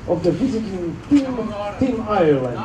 of the visiting team, Team Ireland.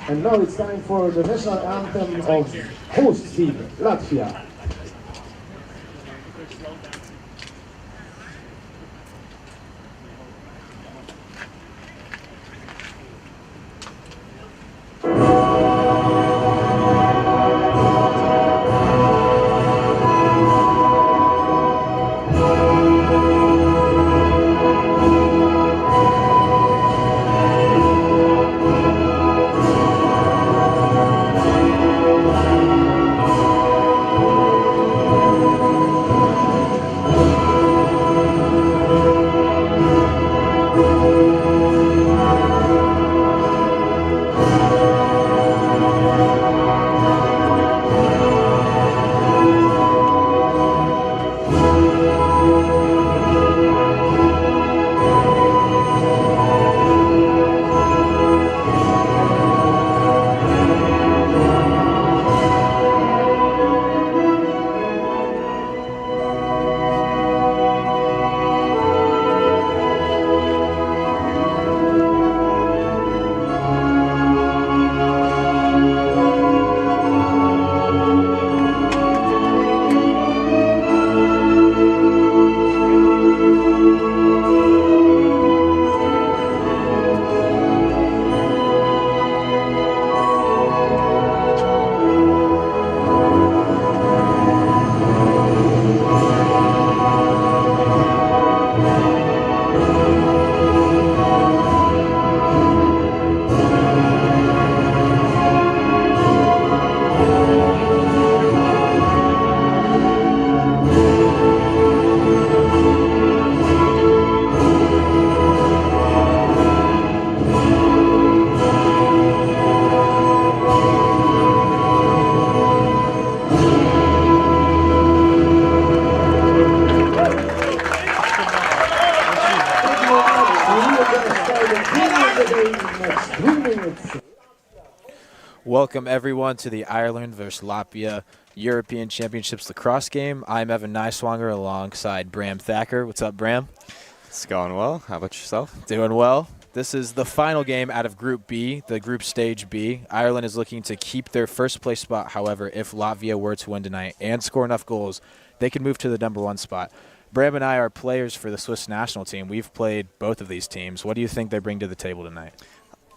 And now it's time for the national anthem of host team, Latvia. Welcome everyone to the Ireland vs. Latvia European Championships lacrosse game. I'm Evan Niswanger alongside Bram Thacker. What's up, Bram? It's going well. How about yourself? Doing well. This is the final game out of Group B, the group stage B. Ireland is looking to keep their first place spot. However, if Latvia were to win tonight and score enough goals, they could move to the #1 spot. Bram and I are players for the Swiss national team. We've played both of these teams. What do you think they bring to the table tonight?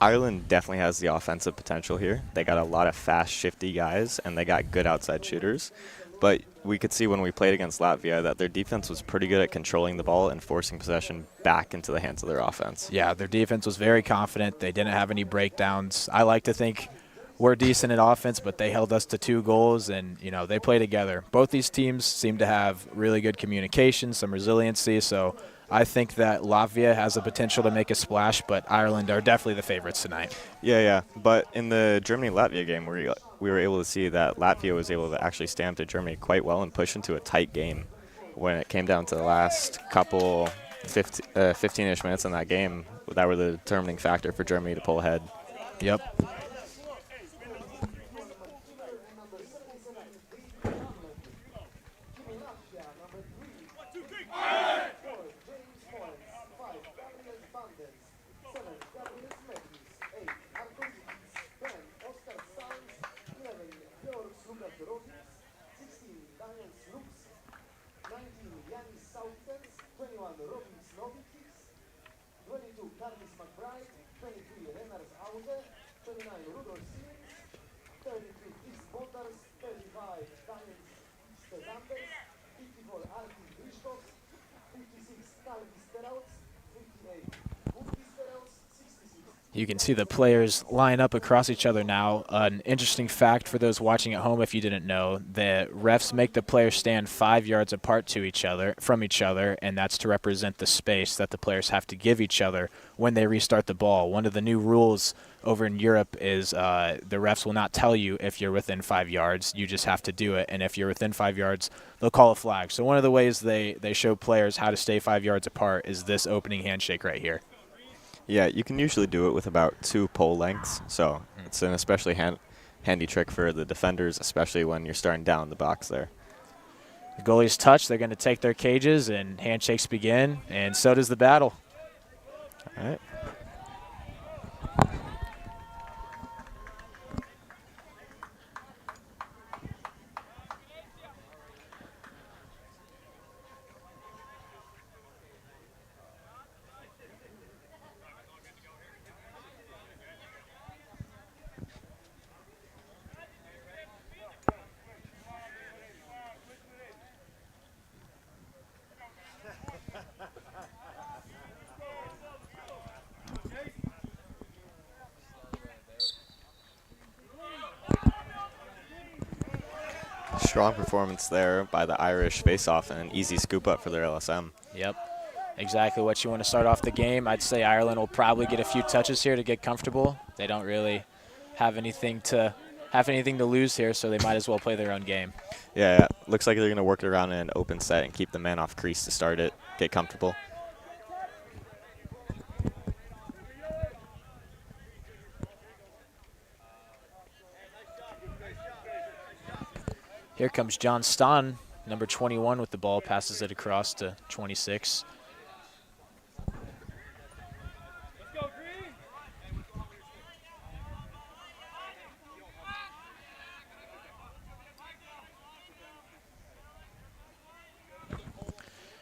Ireland definitely has the offensive potential here. They got a lot of fast, shifty guys, and they got good outside shooters. But we could see when we played against Latvia that their defense was pretty good at controlling the ball and forcing possession back into the hands of their offense. Yeah, their defense was very confident. They didn't have any breakdowns. I like to think we're decent at offense, but they held us to 2 goals, and, you know, they play together. Both these teams seem to have really good communication, some resiliency, so I think that Latvia has the potential to make a splash, but Ireland are definitely the favorites tonight. Yeah. But in the Germany-Latvia game, we were able to see that Latvia was able to actually stand up to Germany quite well and push into a tight game. When it came down to the last couple 15-ish minutes in that game, that were the determining factor for Germany to pull ahead. Yep. You can see the players line up across each other now. An interesting fact for those watching at home, if you didn't know, the refs make the players stand 5 yards apart from each other, and that's to represent the space that the players have to give each other when they restart the ball. One of the new rules over in Europe is the refs will not tell you if you're within 5 yards. You just have to do it, and if you're within 5 yards, they'll call a flag. So one of the ways they show players how to stay 5 yards apart is this opening handshake right here. Yeah, you can usually do it with about 2 pole lengths, so it's an especially handy trick for the defenders, especially when you're starting down the box there. The goalies touch, they're going to take their cages, and handshakes begin, and so does the battle. All right. Strong performance there by the Irish face-off and an easy scoop up for their LSM. Yep, exactly what you want to start off the game. I'd say Ireland will probably get a few touches here to get comfortable. They don't really have anything to lose here, so they might as well play their own game. Yeah, looks like they're going to work it around in an open set and keep the man off crease to start it, get comfortable. Here comes John Ston, number 21 with the ball, passes it across to 26.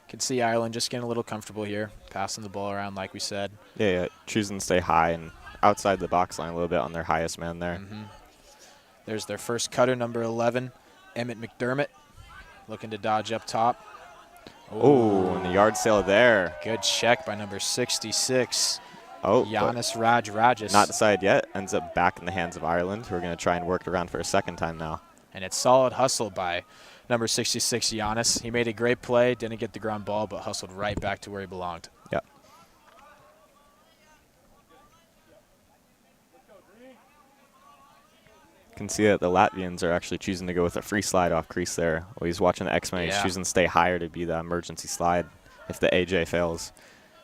Can see Ireland just getting a little comfortable here, passing the ball around like we said. Yeah, choosing to stay high and outside the box line a little bit on their highest man there. There's their first cutter, number 11, Emmett McDermott, looking to dodge up top. Oh, and the yard sale there. Good check by number 66, Oh, Giannis Rajrajas. not decided yet. Ends up back in the hands of Ireland, who are going to try and work it around for a second time now. And it's solid hustle by number 66, Giannis. He made a great play, didn't get the ground ball, but hustled right back to where he belonged. Yep. Can see that the Latvians are actually choosing to go with a free slide off crease there. While he's watching the X-Men, he's choosing to stay higher to be the emergency slide if the AJ fails.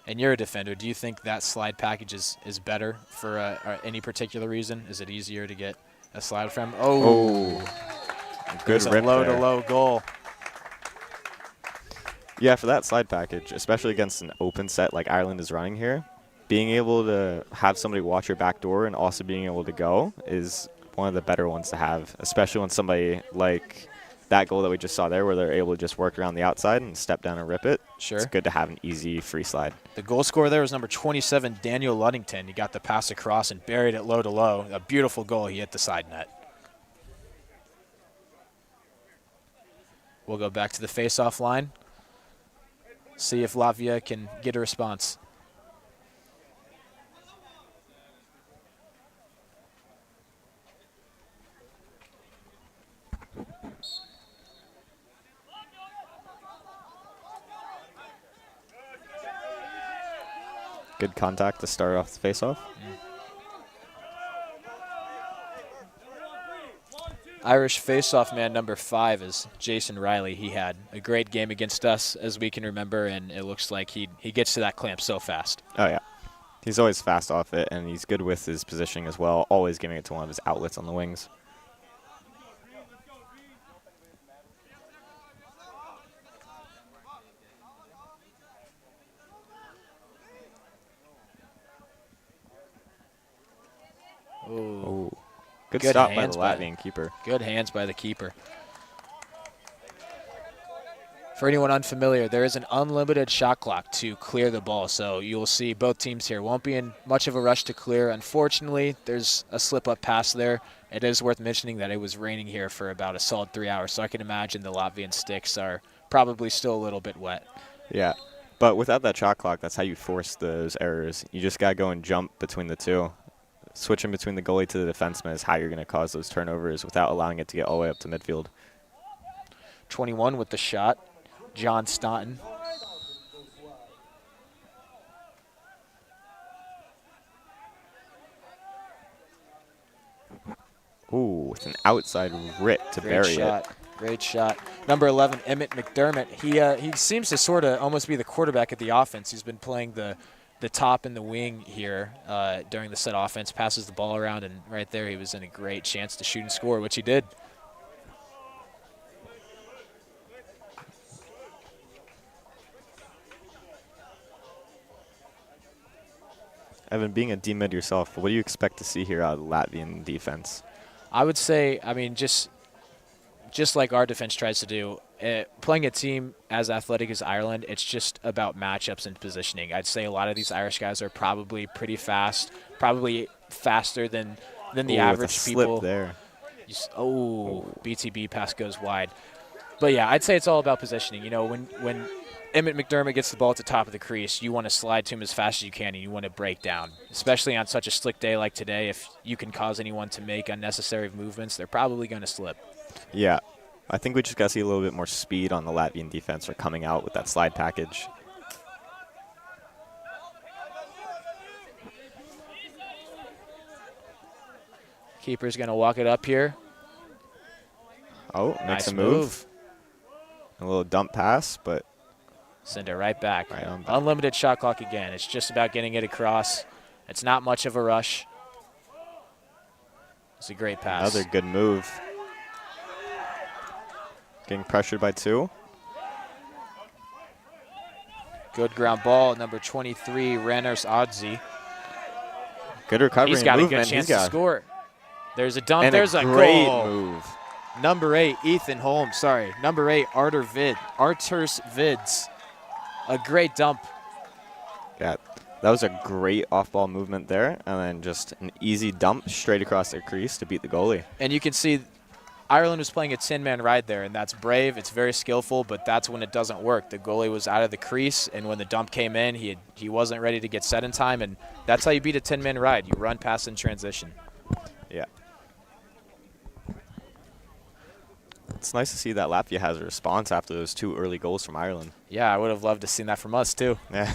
And you're a defender. Do you think that slide package is better for any particular reason? Is it easier to get a slide from? Oh. Good rip low-to-low goal. Yeah, for that slide package, especially against an open set like Ireland is running here, being able to have somebody watch your back door and also being able to go is one of the better ones to have, especially when somebody like that goal that we just saw there where they're able to just work around the outside and step down and rip it. Sure. It's good to have an easy free slide. The goal scorer there was number 27, Daniel Luddington. He got the pass across and buried it low-to-low. A beautiful goal. He hit the side net. We'll go back to the face-off line. See if Latvia can get a response. Good contact to start off the face-off. Irish face-off man number 5 is Jason Riley. He had a great game against us, as we can remember, and it looks like he gets to that clamp so fast. Oh, yeah. He's always fast off it, and he's good with his positioning as well, always giving it to one of his outlets on the wings. Ooh. Good stop by the Latvian keeper. Good hands by the keeper. For anyone unfamiliar, there is an unlimited shot clock to clear the ball, so you'll see both teams here won't be in much of a rush to clear. Unfortunately, there's a slip-up pass there. It is worth mentioning that it was raining here for about a solid 3 hours, so I can imagine the Latvian sticks are probably still a little bit wet. Yeah, but without that shot clock, that's how you force those errors. You just got to go and jump between the two. Switching between the goalie to the defenseman is how you're going to cause those turnovers without allowing it to get all the way up to midfield. 21 with the shot. John Staunton. Ooh, with an outside rip to bury it. Great shot. Number 11, Emmett McDermott. He seems to sort of almost be the quarterback of the offense. He's been playing the top and the wing here during the set offense, passes the ball around, and right there he was in a great chance to shoot and score, which he did. Evan, being a D-mid yourself, what do you expect to see here out of the Latvian defense? I would say, I mean, just like our defense tries to do, playing a team as athletic as Ireland, it's just about matchups and positioning. I'd say a lot of these Irish guys are probably pretty fast, probably faster than the average with a people. Slip there. BTB pass goes wide. But yeah, I'd say it's all about positioning. You know, when Emmett McDermott gets the ball at the top of the crease, you want to slide to him as fast as you can, and you want to break down. Especially on such a slick day like today, if you can cause anyone to make unnecessary movements, they're probably going to slip. Yeah, I think we just got to see a little bit more speed on the Latvian defense for coming out with that slide package. Keeper's going to walk it up here. Oh, makes Nice a move. A little dump pass, but send it right back. Right on back. Unlimited shot clock again. It's just about getting it across. It's not much of a rush. It's a great pass. Another good move. Getting pressured by two. Good ground ball, number 23, Ranners Odzi. Good recovery. He's got and a movement. good chance to score. There's a dump. And There's a great goal. move. Number 8, Ethan Holmes. Sorry. Number 8, Arturs Vids. A great dump. Yeah, that was a great off-ball movement there, and then just an easy dump straight across the crease to beat the goalie. And you can see Ireland was playing a 10-man ride there, and that's brave. It's very skillful, but that's when it doesn't work. The goalie was out of the crease, and when the dump came in, he wasn't ready to get set in time, and that's how you beat a 10-man ride. You run past in transition. Yeah. It's nice to see that Latvia has a response after those 2 early goals from Ireland. Yeah, I would have loved to have seen that from us, too. Yeah.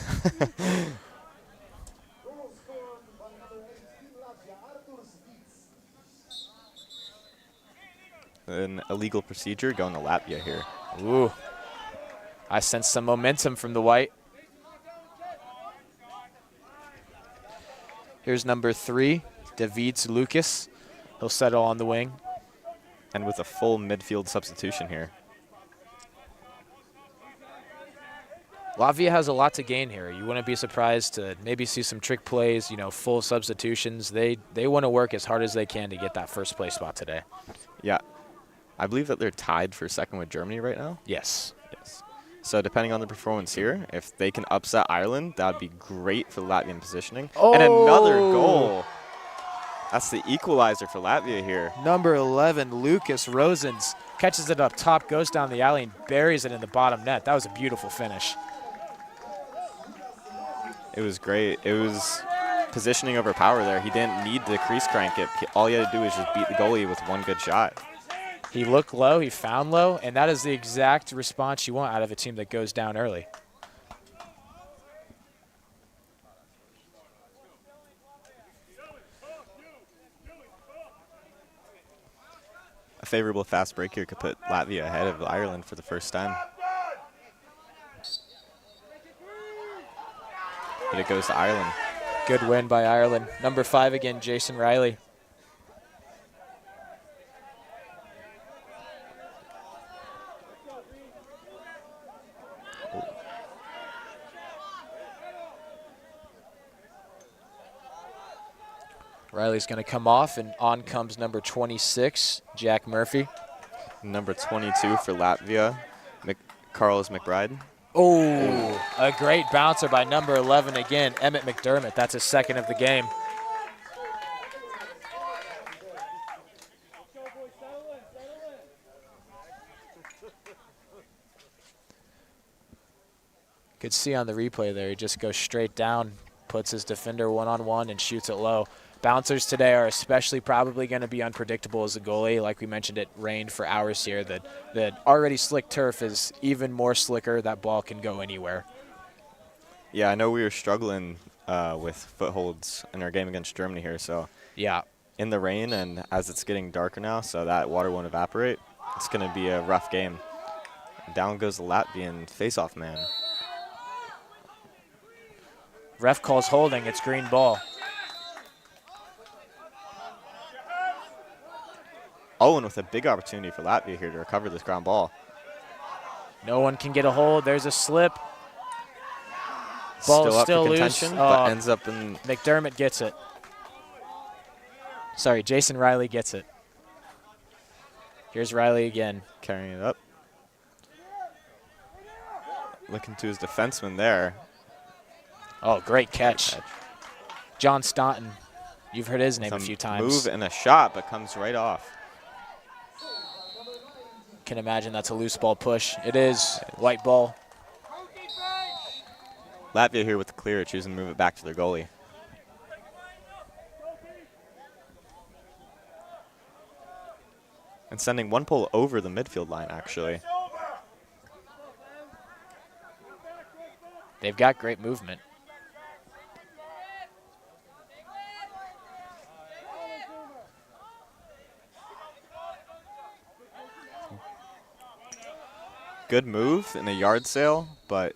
An illegal procedure going to Latvia here. Ooh. I sense some momentum from the white. Here's number 3, Davids Lucas. He'll settle on the wing. And with a full midfield substitution here. Latvia has a lot to gain here. You wouldn't be surprised to maybe see some trick plays, you know, full substitutions. They want to work as hard as they can to get that first place spot today. Yeah. I believe that they're tied for second with Germany right now. Yes. Yes. So depending on the performance here, if they can upset Ireland, that would be great for the Latvian positioning. Oh! And another goal. That's the equalizer for Latvia here. Number 11, Lucas Rosens, catches it up top, goes down the alley, and buries it in the bottom net. That was a beautiful finish. It was great. It was positioning over power there. He didn't need to crease crank it. All he had to do was just beat the goalie with one good shot. He looked low, he found low, and that is the exact response you want out of a team that goes down early. A favorable fast break here could put Latvia ahead of Ireland for the first time. But it goes to Ireland. Good win by Ireland. Number 5 again, Jason Riley. Riley's going to come off, and on comes number 26, Jack Murphy. Number 22 for Latvia, Carlos McBride. Oh, a great bouncer by number 11 again, Emmett McDermott. That's his second of the game. Could see on the replay there, he just goes straight down, puts his defender one-on-one and shoots it low. Bouncers today are especially probably going to be unpredictable as a goalie. Like we mentioned, it rained for hours here. The already slick turf is even more slicker. That ball can go anywhere. Yeah, I know we were struggling with footholds in our game against Germany here. So yeah, in the rain and as it's getting darker now, so that water won't evaporate, it's going to be a rough game. Down goes the Latvian face-off man. Ref calls holding. It's green ball. Owen with a big opportunity for Latvia here to recover this ground ball. No one can get a hold. There's a slip. Ball is still loose. But ends up in. McDermott gets it. Sorry, Jason Riley gets it. Here's Riley again. Carrying it up. Looking to his defenseman there. Oh, great catch. John Staunton. You've heard his name a few times. Move and a shot, but comes right off. Can imagine that's a loose ball push. It is. White ball. Latvia here with the clear, choosing to move it back to their goalie. And sending one pull over the midfield line, actually. They've got great movement. Good move in a yard sale, but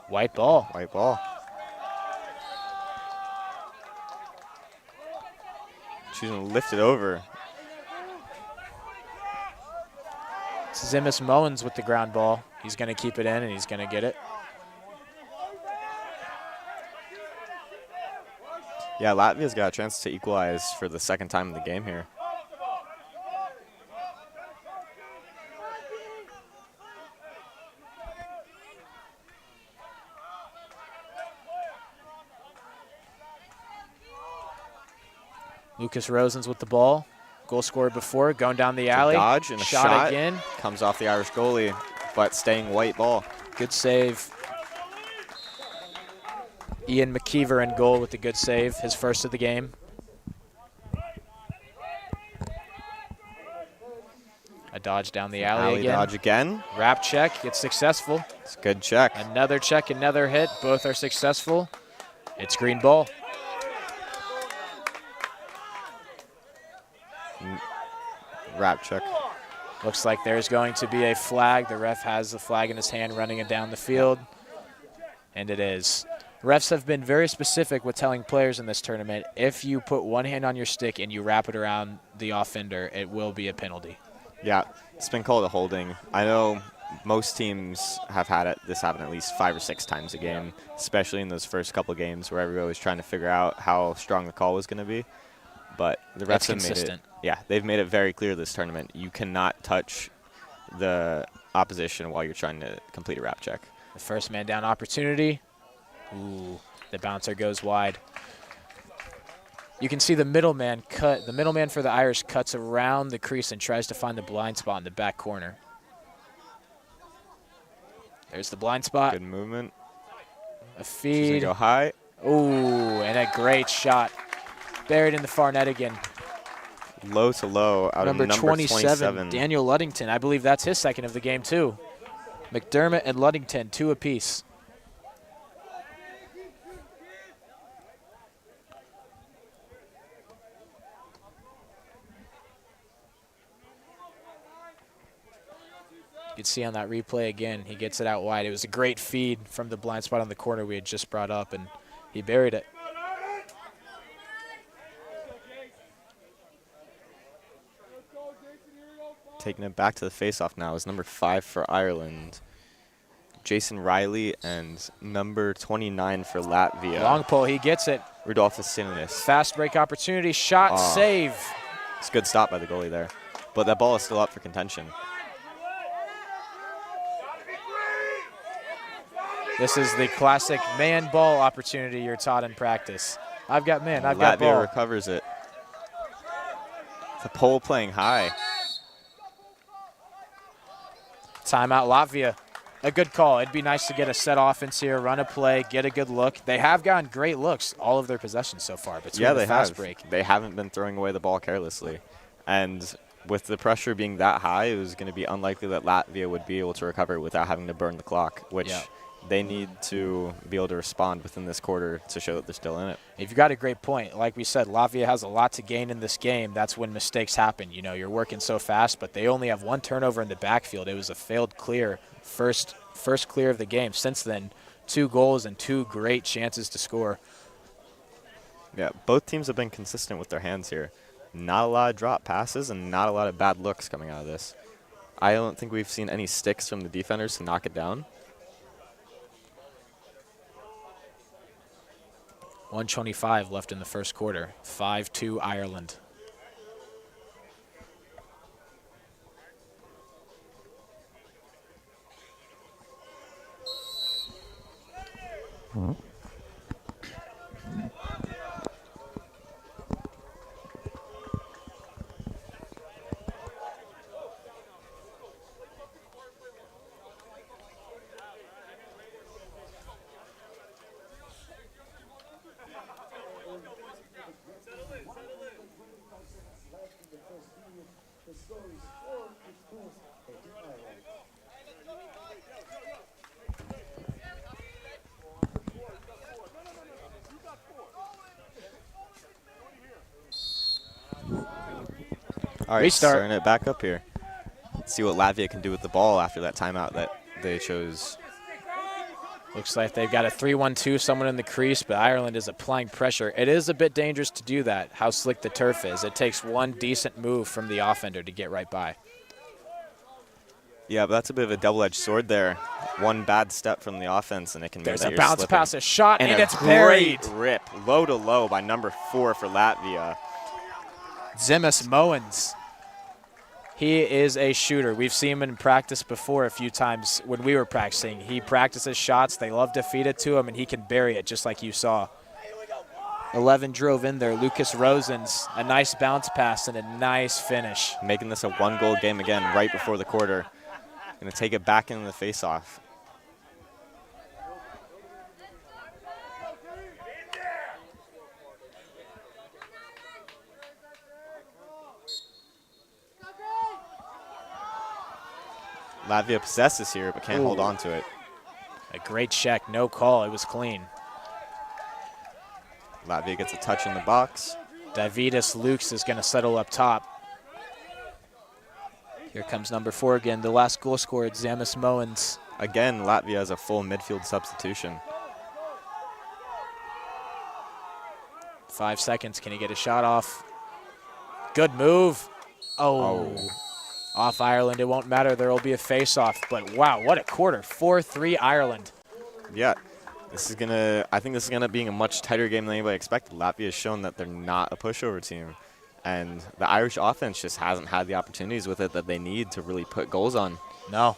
white ball. White ball. Choosing to lift it over. Zimis Mowens with the ground ball. He's going to keep it in, and he's going to get it. Yeah, Latvia's got a chance to equalize for the second time in the game here. Lucas Rosens with the ball. Goal scored before, going down the alley. Dodge and a shot again. Comes off the Irish goalie, but staying white ball. Good save. Ian McKeever in goal with the good save, his first of the game. A dodge down the alley again. Dodge again. Wrap check, it's successful. It's a good check. Another check, another hit. Both are successful. It's green ball. Wrap check. Looks like there's going to be a flag. The ref has the flag in his hand, running it down the field. And it is. Refs have been very specific with telling players in this tournament, if you put one hand on your stick and you wrap it around the offender, it will be a penalty. Yeah, it's been called a holding. I know most teams have had this happen at least 5 or 6 times a game, especially in those first couple games where everybody was trying to figure out how strong the call was going to be. But the refs have made it. Yeah, they've made it very clear this tournament. You cannot touch the opposition while you're trying to complete a wrap check. The first man down opportunity. Ooh, the bouncer goes wide. You can see the middleman cut. The middleman for the Irish cuts around the crease and tries to find the blind spot in the back corner. There's the blind spot. Good movement. A feed. She's gonna go high. Ooh, and a great shot. Buried in the far net again. Low to low out of number 27. Daniel Luddington. I believe that's his second of the game, too. McDermott and Luddington, 2 apiece. You can see on that replay again, he gets it out wide. It was a great feed from the blind spot on the corner we had just brought up, and he buried it. Taking it back to the faceoff now is number 5 for Ireland, Jason Riley, and number 29 for Latvia. Long pull, he gets it. Rudolphus Sininis. Fast break opportunity, shot, save. It's a good stop by the goalie there. But that ball is still up for contention. This is the classic man ball opportunity you're taught in practice. I've got man, I've got ball. Latvia recovers it. The pole playing high. Timeout Latvia. A good call. It'd be nice to get a set offense here, run a play, get a good look. They have gotten great looks all of their possessions so far. Yeah, they fast have. break. They haven't been throwing away the ball carelessly. And with the pressure being that high, it was going to be unlikely that Latvia would be able to recover without having to burn the clock, which they need to be able to respond within this quarter to show that they're still in it. You've got a great point. Like we said, Latvia has a lot to gain in this game. That's when mistakes happen. You know, you're working so fast, but they only have one turnover in the backfield. It was a failed clear, first clear of the game. Since then, 2 goals and 2 great chances to score. Yeah, both teams have been consistent with their hands here. Not a lot of drop passes and not a lot of bad looks coming out of this. I don't think we've seen any sticks from the defenders to knock it down. 1:25 left in the first quarter. 5-2 Ireland. All right, Restart. starting it back up here. Let's see what Latvia can do with the ball after that timeout that they chose. Looks like they've got a 3-1-2, someone in the crease, but Ireland is applying pressure. It is a bit dangerous to do that, how slick the turf is. It takes one decent move from the offender to get right by. Yeah, but that's a bit of a double-edged sword there. One bad step from the offense, and it can mean There's that a you're bounce slipping. pass, a shot, and it's great buried. rip, low to low by number 4 for Latvia. Zimis Moens. He is a shooter. We've seen him in practice before a few times when we were practicing. He practices shots. They love to feed it to him, and he can bury it just like you saw. 11 drove in there. Lucas Rosens, a nice bounce pass and a nice finish. Making this a 1-goal game again right before the quarter. Going to take it back into the face-off. Latvia possesses here, but can't hold on to it. A great check, no call. It was clean. Latvia gets a touch in the box. Davidas Lukes is going to settle up top. Here comes number 4 again, the last goal scorer, Zimis Moens. Again, Latvia has a full midfield substitution. 5 seconds. Can he get a shot off? Good move. Oh. Off Ireland. It won't matter. There will be a face-off. But, wow, what a quarter. 4-3 Ireland. Yeah. I think this is gonna be a much tighter game than anybody expected. Latvia has shown that they're not a pushover team. And the Irish offense just hasn't had the opportunities with it that they need to really put goals on. No.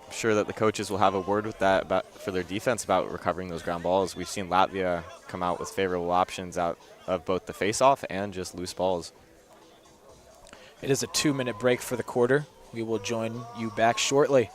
I'm sure that the coaches will have a word with that for their defense about recovering those ground balls. We've seen Latvia come out with favorable options out of both the face-off and just loose balls. It is a 2-minute break for the quarter. We will join you back shortly.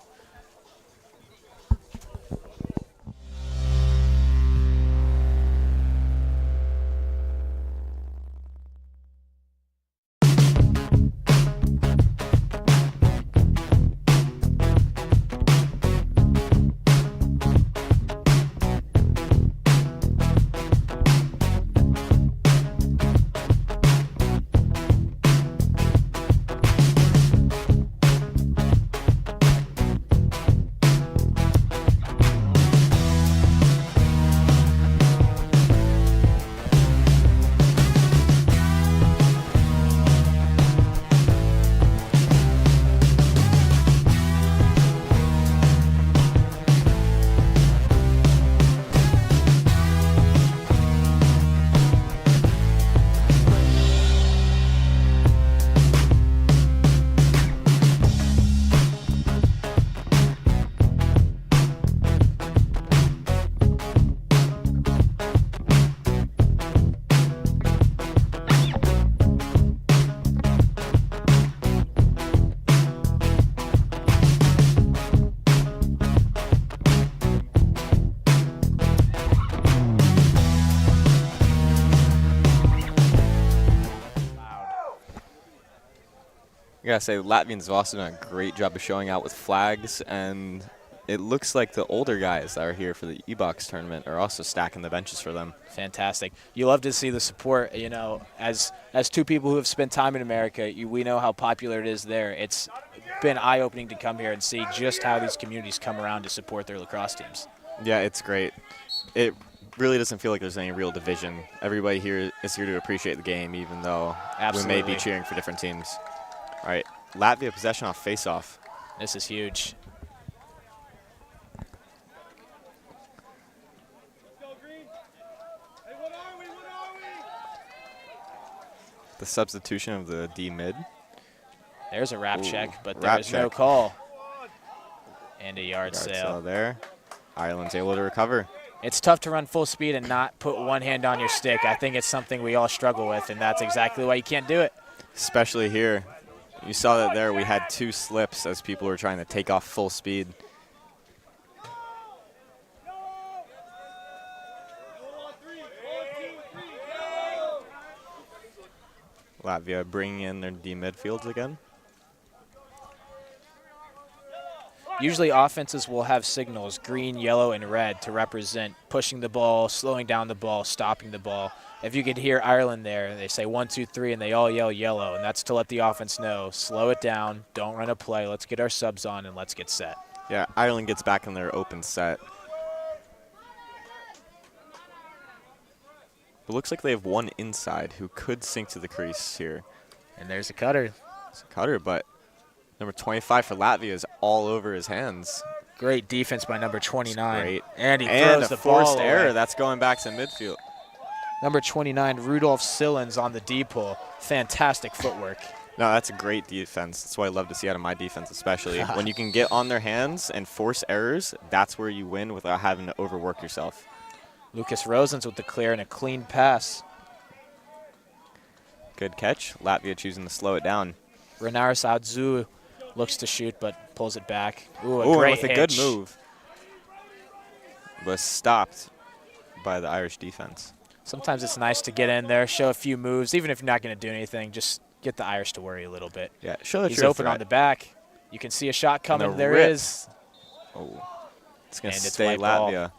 gotta say, Latvians have also done a great job of showing out with flags, and it looks like the older guys that are here for the E-Box tournament are also stacking the benches for them. Fantastic. You love to see the support. You know, as two people who have spent time in America, we know how popular it is there. It's been eye-opening to come here and see just how these communities come around to support their lacrosse teams. Yeah, it's great. It really doesn't feel like there's any real division. Everybody here is here to appreciate the game, even though we may be cheering for different teams. All right, Latvia possession off face-off. This is huge. The substitution of the D mid. There's a wrap check, but there's no call. And a yard sale there. Ireland's able to recover. It's tough to run full speed and not put one hand on your stick. I think it's something we all struggle with, and that's exactly why you can't do it. Especially here. You saw that there. We had 2 slips as people were trying to take off full speed. Latvia bringing in their D midfields again. Usually offenses will have signals, green, yellow, and red, to represent pushing the ball, slowing down the ball, stopping the ball. If you could hear Ireland there, they say 1, 2, 3, and they all yell yellow, and that's to let the offense know, slow it down, don't run a play, let's get our subs on, and let's get set. Yeah, Ireland gets back in their open set. It looks like they have one inside who could sink to the crease here. And there's a cutter. It's a cutter, but number 25 for Latvia is all over his hands. Great defense by number 29. Great. And he throws the ball forced error. away. That's going back to midfield. Number 29, Rudolph Sillens on the D-pull. Fantastic footwork. No, that's a great defense. That's what I love to see out of my defense especially. When you can get on their hands and force errors, that's where you win without having to overwork yourself. Lucas Rosens with the clear and a clean pass. Good catch. Latvia choosing to slow it down. Renaris Adzu looks to shoot but pulls it back. Ooh, with a good move. Was stopped by the Irish defense. Sometimes it's nice to get in there, show a few moves, even if you're not going to do anything, just get the Irish to worry a little bit. Yeah, show that He's open on the back. You can see a shot coming. There it is. Oh, it's going to stay Latvia.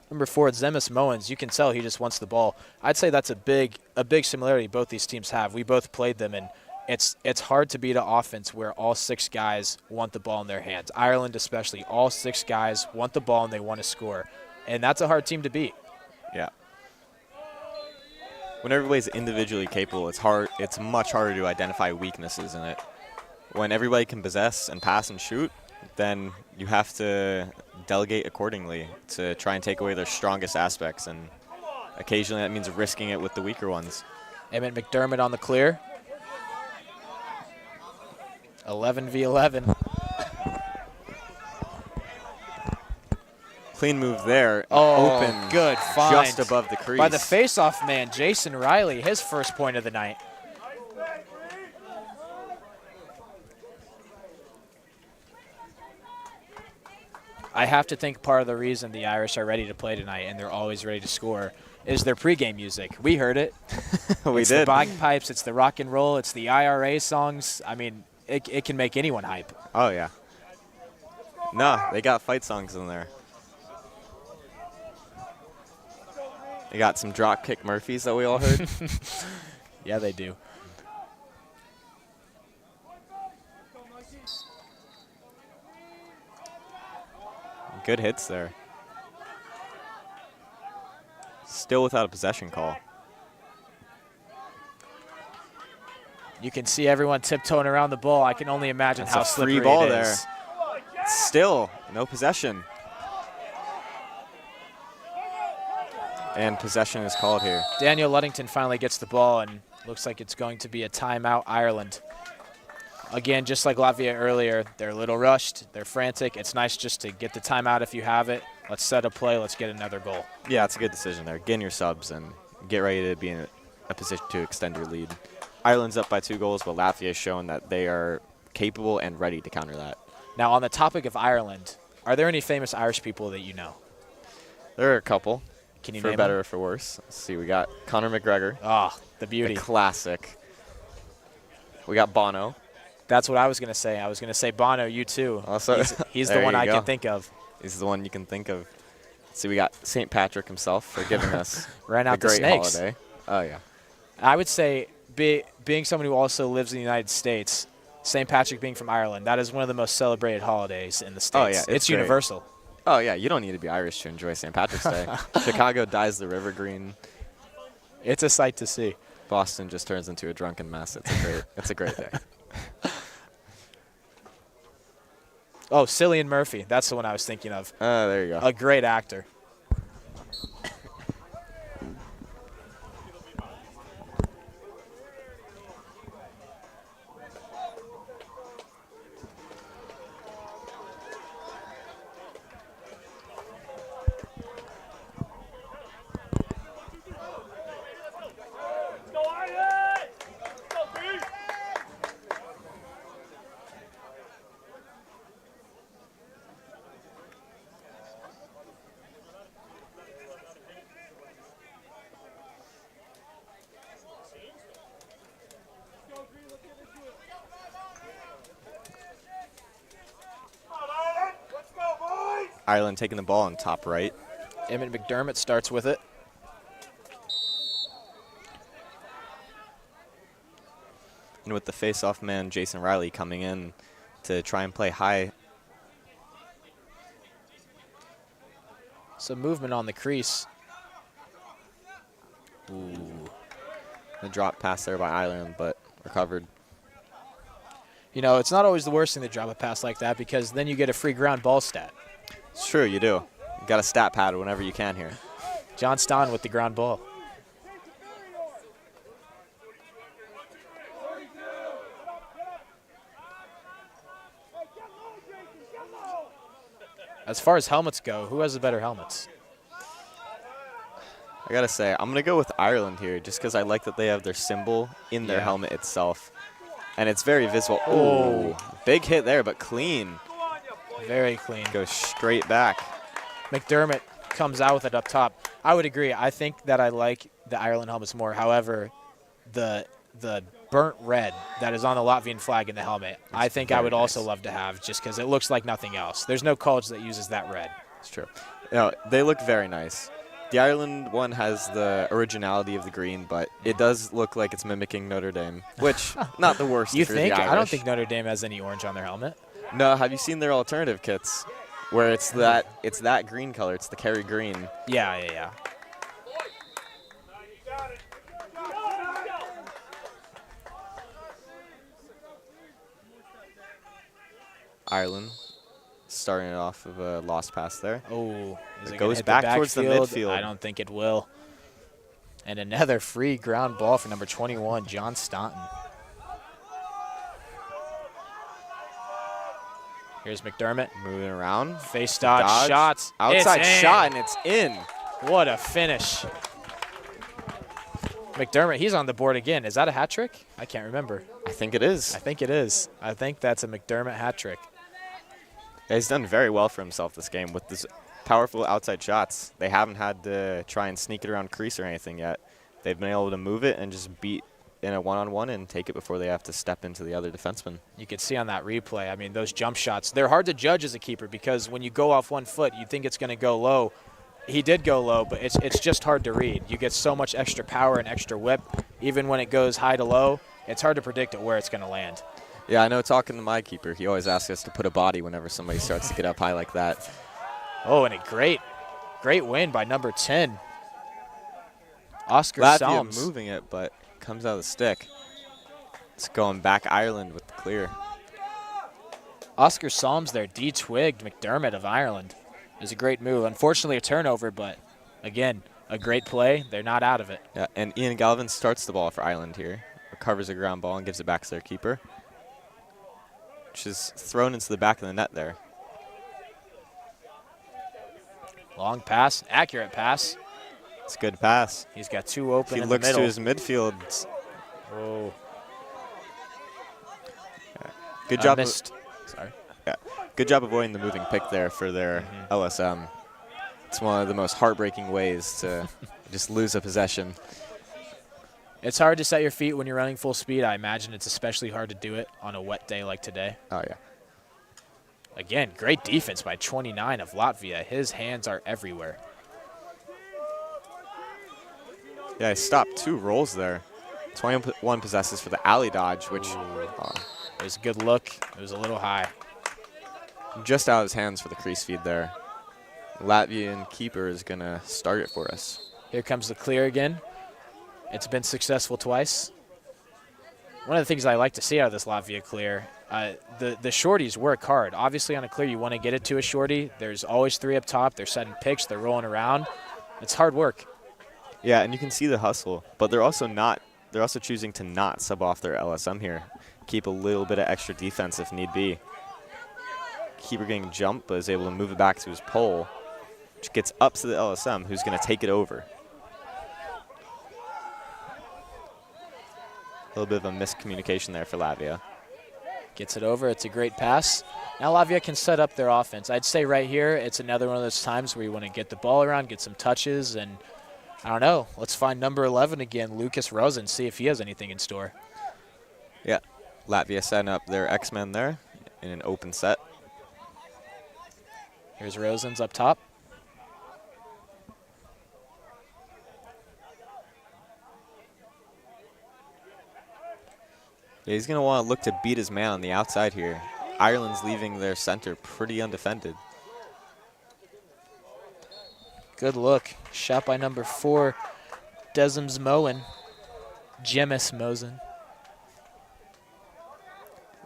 Number 4, Zemis Moens, you can tell he just wants the ball. I'd say that's a big similarity both these teams have. We both played them, and it's hard to beat an offense where all 6 guys want the ball in their hands. Ireland especially, all 6 guys want the ball and they want to score. And that's a hard team to beat. Yeah. When everybody's individually capable, it's much harder to identify weaknesses in it. When everybody can possess and pass and shoot, then you have to delegate accordingly to try and take away their strongest aspects, and occasionally that means risking it with the weaker ones. Emmett McDermott on the clear. 11v11. Clean move there. Oh, open. Good find. Just above the crease. By the face-off man, Jason Riley, his first point of the night. I have to think part of the reason the Irish are ready to play tonight and they're always ready to score is their pregame music. We heard it. It's the bagpipes, it's the rock and roll, it's the IRA songs. I mean, it can make anyone hype. Oh, yeah. No, they got fight songs in there. They got some drop kick Murphys that we all heard. Yeah, they do. Good hits there. Still without a possession call. You can see everyone tiptoeing around the ball. I can only imagine how slippery free ball it is. there. Still no possession. And possession is called here. Daniel Luddington finally gets the ball, and looks like it's going to be a timeout, Ireland. Again, just like Latvia earlier, they're a little rushed. They're frantic. It's nice just to get the timeout if you have it. Let's set a play. Let's get another goal. Yeah, it's a good decision there. Get in your subs and get ready to be in a position to extend your lead. Ireland's up by 2 goals, but Latvia has shown that they are capable and ready to counter that. Now, on the topic of Ireland, are there any famous Irish people that you know? There are a couple. Can you for name better him? or for worse. Let's see, we got Conor McGregor, Oh, the beauty. the classic. We got Bono. That's what I was going to say. I was going to say Bono, you too. Also, He's the there one you I go. can think of. He's the one you can think of. See, we got St. Patrick himself for giving us Ran a out the great snakes. holiday. Oh, yeah. I would say, being someone who also lives in the United States, St. Patrick being from Ireland, that is one of the most celebrated holidays in the States. Oh, yeah, it's great. universal. Oh, yeah, you don't need to be Irish to enjoy St. Patrick's Day. Chicago dyes the river green. It's a sight to see. Boston just turns into a drunken mess. It's a great day. Oh, Cillian Murphy. That's the one I was thinking of. There you go. A great actor. Ireland taking the ball on top right. Emmett McDermott starts with it. And with the face-off man, Jason Riley, coming in to try and play high. Some movement on the crease. Ooh. The drop pass there by Ireland, but recovered. You know, it's not always the worst thing to drop a pass like that because then you get a free ground ball stat. It's true, you do. You got a stat pad whenever you can here. John Ston with the ground ball. As far as helmets go, who has the better helmets? I gotta say, I'm gonna go with Ireland here, just because I like that they have their symbol in their helmet itself, and it's very visible. Oh, big hit there, but clean. Very clean. Goes straight back. McDermott comes out with it up top. I would agree. I think that I like the Ireland helmets more. However, the burnt red that is on the Latvian flag in the helmet, I think I would also love to have just because it looks like nothing else. There's no college that uses that red. It's true. You know, they look very nice. The Ireland one has the originality of the green, but it does look like it's mimicking Notre Dame, which not the worst. You for think? The Irish. I don't think Notre Dame has any orange on their helmet. No, have you seen their alternative kits, where it's that green color? It's the Kerry green. Yeah. Ireland starting it off of a lost pass there. Oh, it goes back towards the midfield. I don't think it will. And another free ground ball for number 21, John Staunton. Here's McDermott. Moving around. Face dodge, shots. Outside shot, and it's in. What a finish. McDermott, he's on the board again. Is that a hat trick? I can't remember. I think it is. I think it is. I think that's a McDermott hat trick. He's done very well for himself this game with this powerful outside shots. They haven't had to try and sneak it around crease or anything yet. They've been able to move it and just beat in a one-on-one and take it before they have to step into the other defenseman. You could see on that replay, I mean, those jump shots, they're hard to judge as a keeper because when you go off 1 foot, you think it's going to go low. He did go low, but it's just hard to read. You get so much extra power and extra whip. Even when it goes high to low, it's hard to predict where it's going to land. Yeah, I know talking to my keeper, he always asks us to put a body whenever somebody starts to get up high like that. Oh, and a great win by number 10. Oscar Latvia Salms. moving it, but comes out of the stick. It's going back Ireland with the clear. Oscar Salms there de-twigged McDermott of Ireland. It was a great move. Unfortunately, a turnover, but again, a great play. They're not out of it. Yeah, and Ian Galvin starts the ball for Ireland here. Recovers a ground ball and gives it back to their keeper, which is thrown into the back of the net there. Long pass, accurate pass. It's a good pass. He's got two open He in looks the to middle. his midfield. Oh. Yeah. Good job. Missed. Sorry. Yeah. Good job avoiding the moving pick there for their LSM. It's one of the most heartbreaking ways to just lose a possession. It's hard to set your feet when you're running full speed. I imagine it's especially hard to do it on a wet day like today. Oh, yeah. Again, great defense by 29 of Latvia. His hands are everywhere. Yeah, he stopped 2 rolls there. 21 possesses for the alley dodge, which It was a good look. It was a little high. just out of his hands for the crease feed there. Latvian keeper is going to start it for us. Here comes the clear again. It's been successful twice. One of the things I like to see out of this Latvia clear, the shorties work hard. Obviously on a clear you want to get it to a shorty. There's always 3 up top. They're setting picks. They're rolling around. It's hard work. Yeah, and you can see the hustle, but they're also choosing to not sub off their LSM here. Keep a little bit of extra defense if need be. Keeper getting jumped, but is able to move it back to his pole, which gets up to the LSM, who's going to take it over. A little bit of a miscommunication there for Latvia. Gets it over. It's a great pass. Now Latvia can set up their offense. I'd say right here it's another one of those times where you want to get the ball around, get some touches, and I don't know. Let's find number 11 again, Lucas Rosen, see if he has anything in store. Yeah, Latvia setting up their X-Men there in an open set. Here's Rosen's up top. Yeah, he's going to want to look to beat his man on the outside here. Ireland's leaving their center pretty undefended. Good look. Shot by number 4, Desms Moen. Jemis Mosen.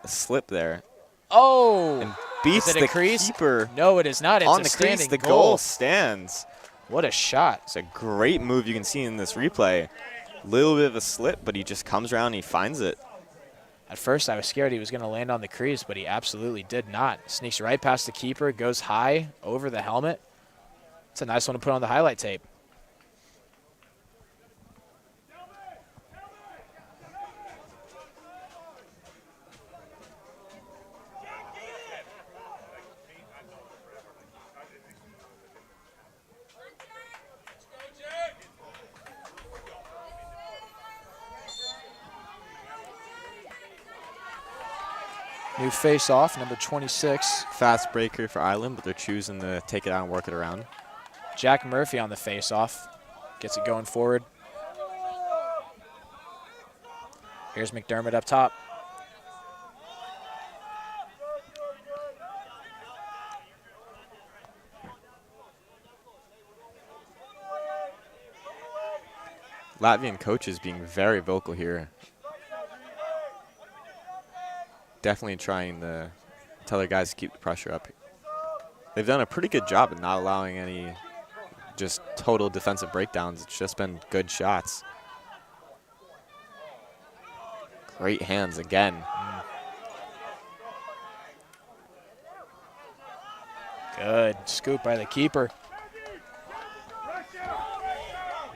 A slip there. Oh! And beats is it the a crease? keeper. No, it is not. It's on a the standing crease, the goal. goal stands. What a shot. It's a great move you can see in this replay. Little bit of a slip, but he just comes around and he finds it. At first, I was scared he was going to land on the crease, but he absolutely did not. Sneaks right past the keeper, goes high over the helmet. It's a nice one to put on the highlight tape. New face-off, number 26. Fast breaker for Ireland, but they're choosing to take it out and work it around. Jack Murphy on the face-off. Gets it going forward. Here's McDermott up top. Latvian coaches being very vocal here. Definitely trying to tell their guys to keep the pressure up. They've done a pretty good job of not allowing any just total defensive breakdowns. It's just been good shots. Great hands again. Good scoop by the keeper.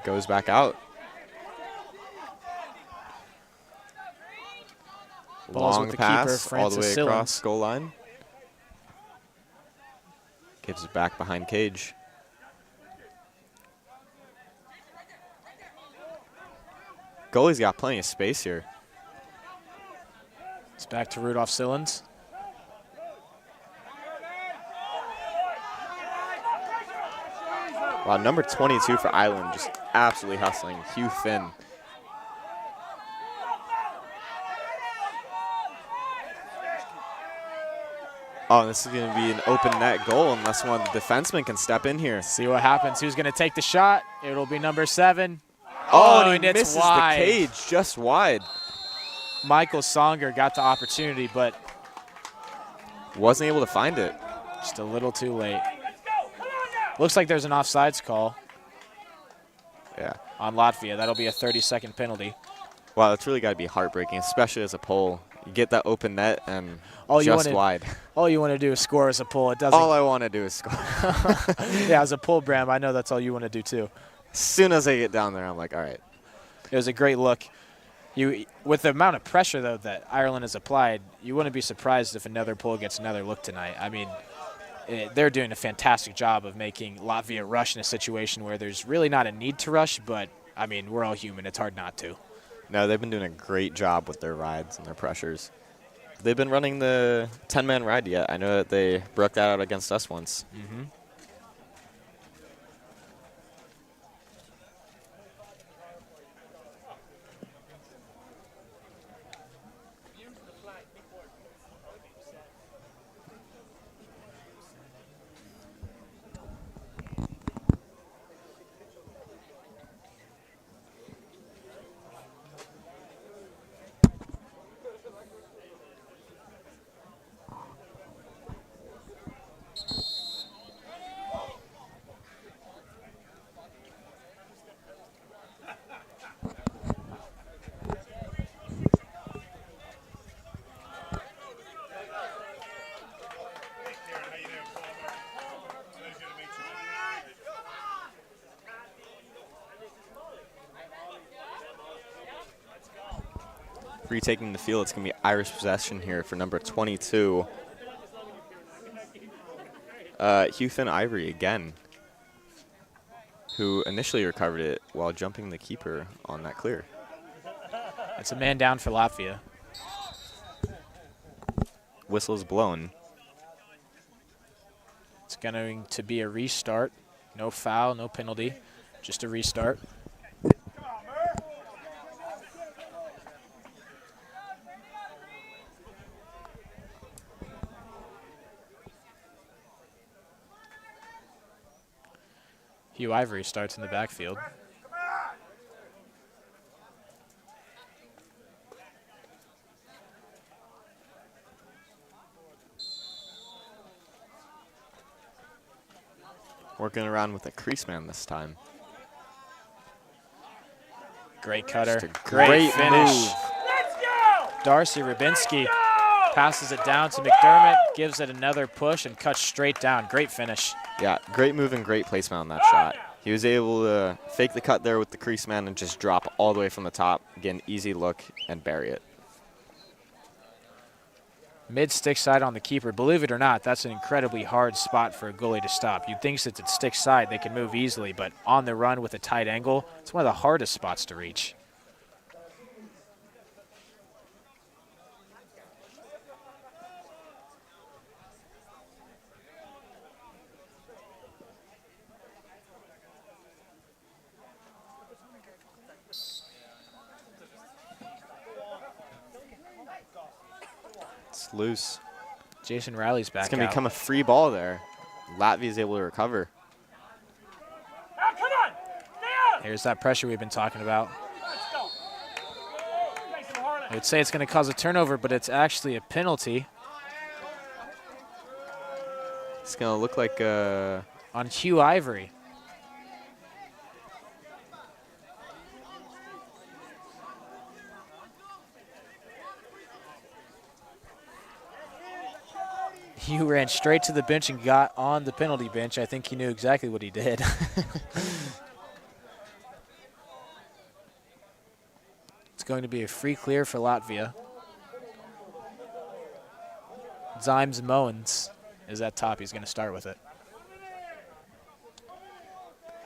Goes back out. Balls Long with the pass keeper, all the way Francis across Sillins. goal line. Gives it back behind cage. Goalie's got plenty of space here. It's back to Rudolph Sillins. Wow, number 22 for Ireland, just absolutely hustling. Hugh Finn. Oh, this is going to be an open net goal unless one of the defensemen can step in here. See what happens. Who's going to take the shot? It'll be number 7. Oh, and he it's misses wide. the cage just wide. Michael Songer got the opportunity, but Wasn't able to find it. just a little too late. Looks like there's an offsides call Yeah. on Latvia. That'll be a 30-second penalty. Wow, it's really got to be heartbreaking, especially as a pole. You get that open net and All you just wanna- wide. All you want to do is score as a pull. It doesn't. All I want to do is score. Yeah, as a pull, Bram, I know that's all you want to do too. As soon as I get down there, I'm like, all right. It was a great look. With the amount of pressure, though, that Ireland has applied, you wouldn't be surprised if another pull gets another look tonight. I mean, they're doing a fantastic job of making Latvia rush in a situation where there's really not a need to rush, but, I mean, we're all human. It's hard not to. No, they've been doing a great job with their rides and their pressures. They've been running the 10-man ride yet. I know that they broke that out against us once. Mm-hmm. Retaking the field, it's going to be Irish possession here for number 22. Huthan Ivory again, who initially recovered it while jumping the keeper on that clear. It's a man down for Latvia. Whistle's blown. It's going to be a restart. No foul, no penalty, just a restart. Hugh Ivory starts in the backfield. Working around with a crease man this time. Great cutter. Just a Great finish. move. Darcy Rubinski passes it down to McDermott, gives it another push, and cuts straight down. Great finish. Yeah, great move and great placement on that shot. He was able to fake the cut there with the crease man and just drop all the way from the top, get an easy look, and bury it. Mid-stick side on the keeper. Believe it or not, that's an incredibly hard spot for a goalie to stop. You'd think since it's stick side, they can move easily, but on the run with a tight angle, it's one of the hardest spots to reach. It's loose. Jason Riley's back It's going to out. become a free ball there. Latvia's able to recover. Here's that pressure we've been talking about. I would say it's going to cause a turnover, but it's actually a penalty It's going to look like on Hugh Ivory. Hugh ran straight to the bench and got on the penalty bench. I think he knew exactly what he did. It's going to be a free clear for Latvia. Zymes Moens is at top. He's going to start with it.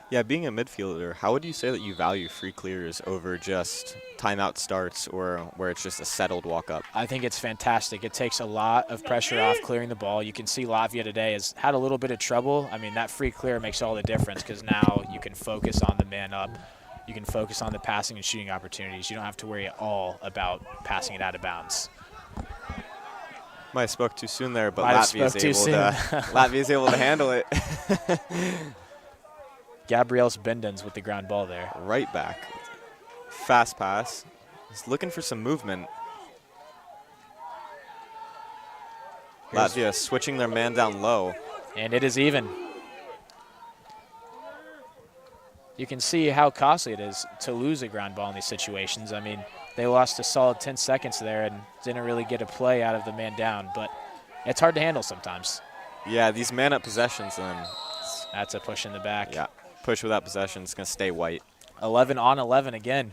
Yeah, being a midfielder, how would you say that you value free clears over just timeout starts or where it's just a settled walk-up? I think it's fantastic. It takes a lot of pressure off clearing the ball. You can see Latvia today has had a little bit of trouble. I mean, that free clear makes all the difference because now you can focus on the man up. You can focus on the passing and shooting opportunities. You don't have to worry at all about passing it out of bounds. Might have spoke too soon there, but Might have Latvia's able to handle it. Gabriels Bendens with the ground ball there. Right back. Fast pass. He's looking for some movement. Latvia switching their man down low. And it is even. You can see how costly it is to lose a ground ball in these situations. I mean, they lost a solid 10 seconds there and didn't really get a play out of the man down, but it's hard to handle sometimes. Yeah, these man-up possessions then. That's a push in the back. Yeah, push without possession. It's going to stay white. 11 on 11 again.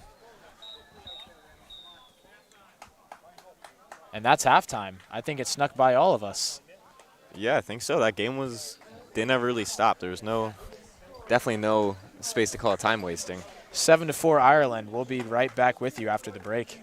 And that's halftime. I think it snuck by all of us. Yeah, I think so. That game they never really stopped. There was definitely no space to call it time wasting. 7-4 Ireland. We'll be right back with you after the break.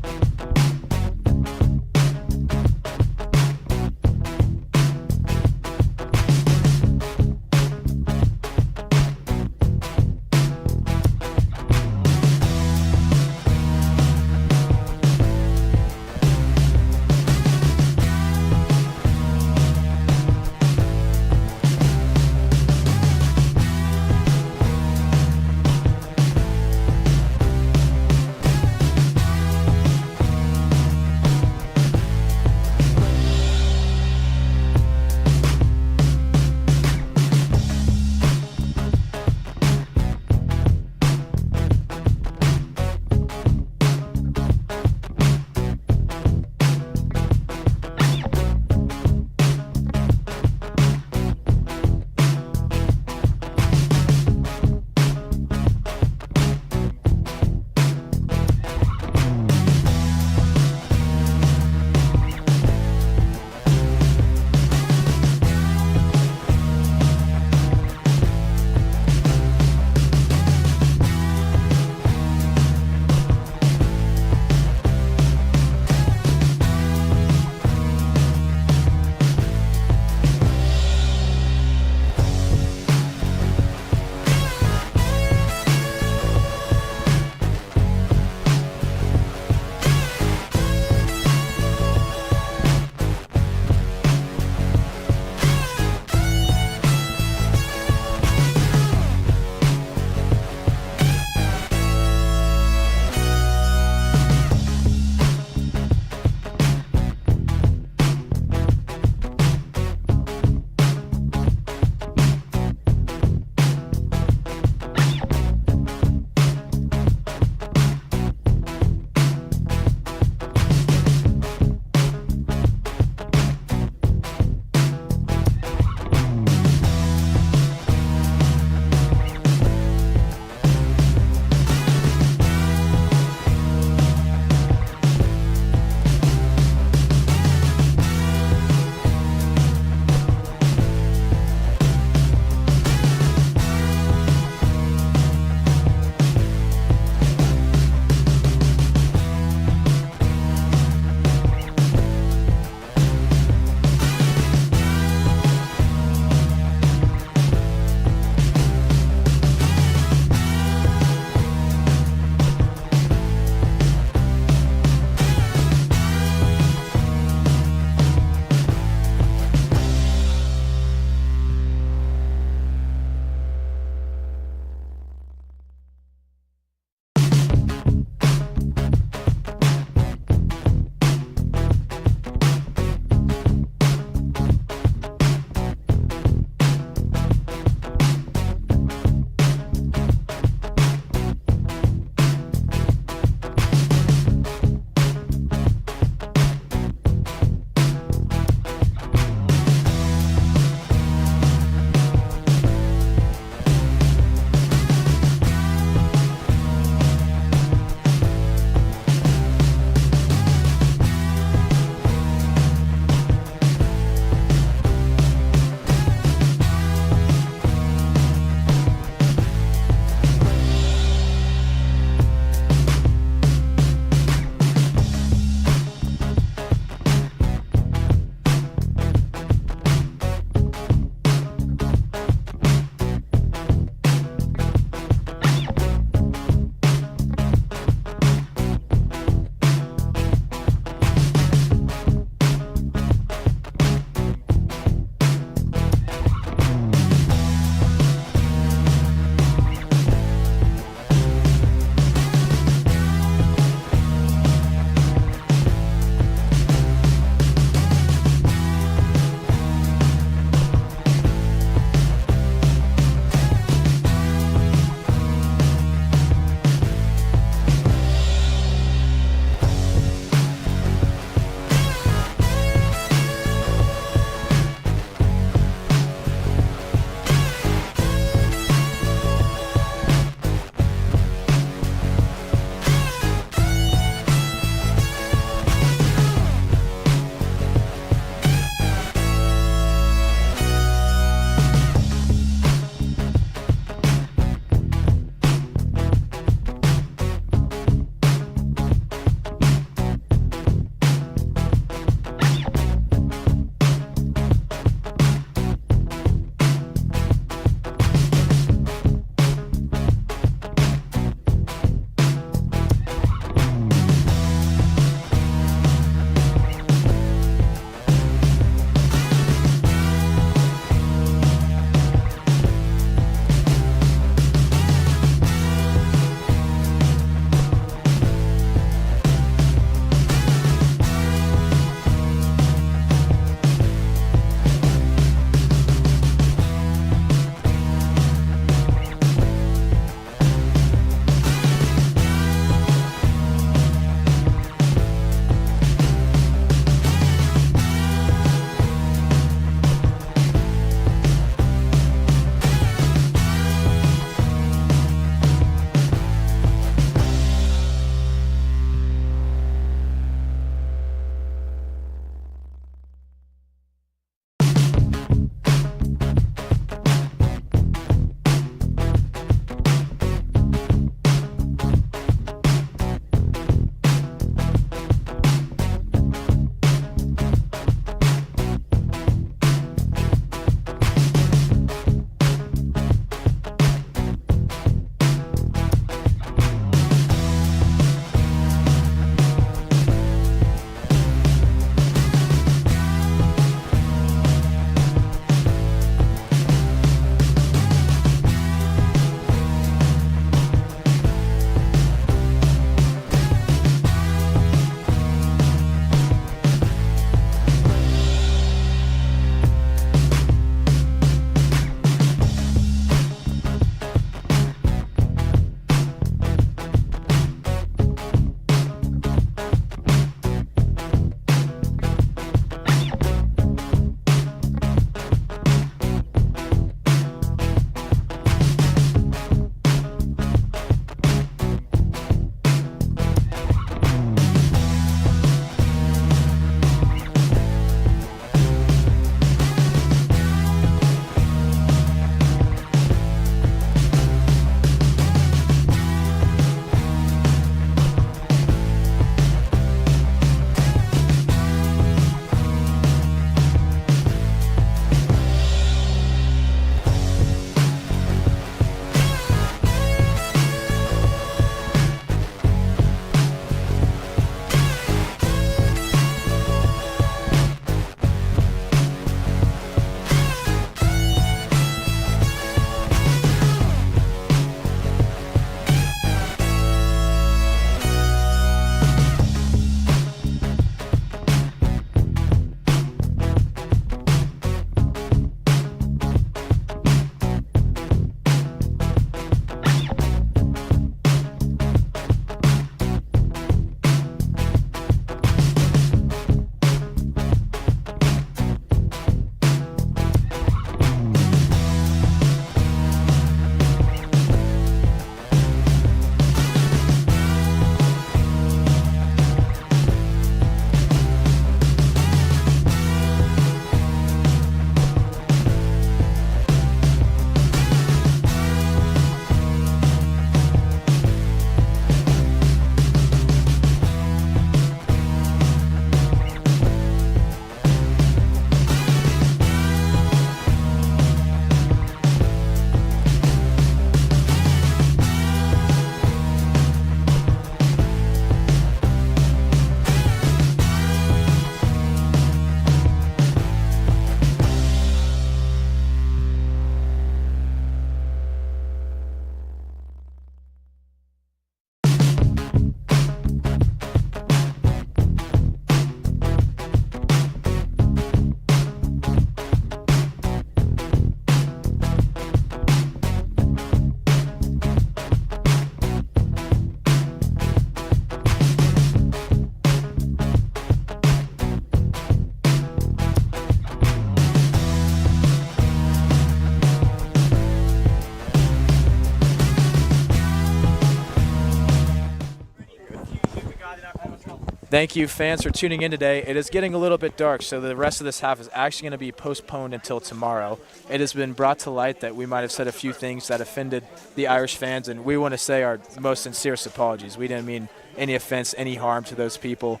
Thank you, fans, for tuning in today. It is getting a little bit dark, so the rest of this half is actually going to be postponed until tomorrow. It has been brought to light that we might have said a few things that offended the Irish fans, and we want to say our most sincerest apologies. We didn't mean any offense, any harm to those people.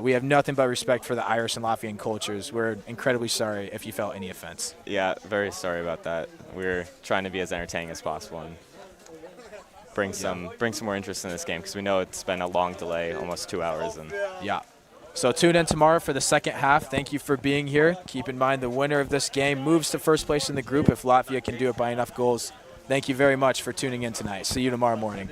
We have nothing but respect for the Irish and Latvian cultures. We're incredibly sorry if you felt any offense. Yeah, very sorry about that. We're trying to be as entertaining as possible and bring some more interest in this game because we know it's been a long delay, almost 2 hours. And yeah. So tune in tomorrow for the second half. Thank you for being here. Keep in mind the winner of this game moves to first place in the group if Latvia can do it by enough goals. Thank you very much for tuning in tonight. See you tomorrow morning.